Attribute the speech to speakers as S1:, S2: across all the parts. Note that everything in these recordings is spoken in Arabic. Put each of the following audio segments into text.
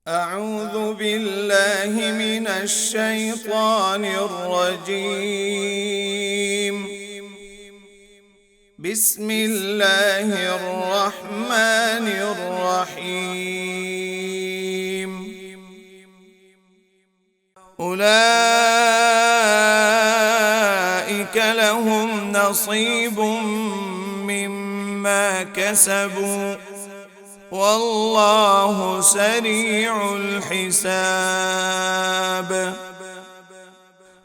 S1: أعوذ بالله من الشيطان الرجيم. بسم الله الرحمن الرحيم. أولئك لهم نصيب مما كسبوا والله سريع الحساب.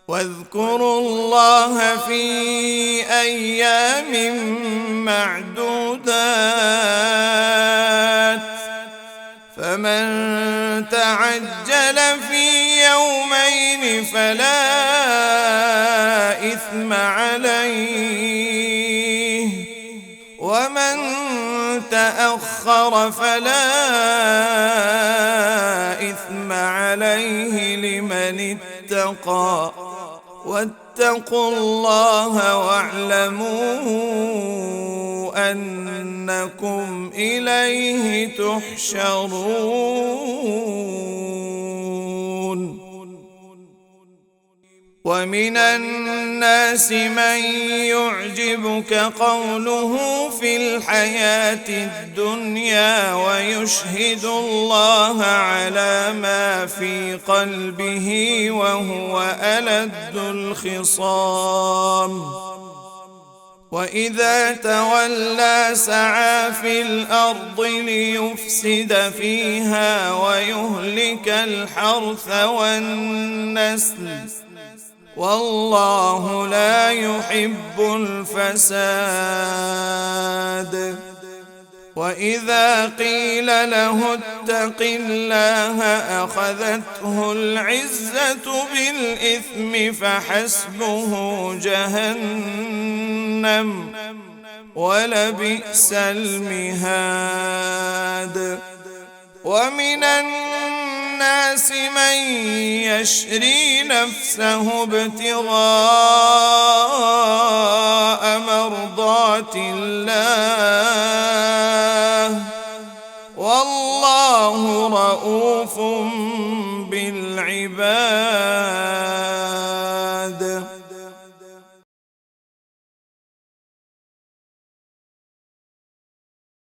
S1: واذكروا الله في أيام معدودات، فمن تعجل في يومين فلا إثم عليه، ومن تأخر فلا إثم عليه لمن اتقى. واتقوا الله واعلموا أنكم إليه تحشرون. ومن الناس من يعجبك قوله في الحياة الدنيا ويشهد الله على ما في قلبه وهو ألد الخصام. وإذا تولى سعى في الأرض ليفسد فيها ويهلك الحرث والنسل، والله لا يحب الفساد. وإذا قيل له اتق الله أخذته العزة بالإثم فحسبه جهنم ولبئس المهاد. ومن الناس من يشري نفسه ابتغاء مرضات الله، والله رؤوف بالعباد.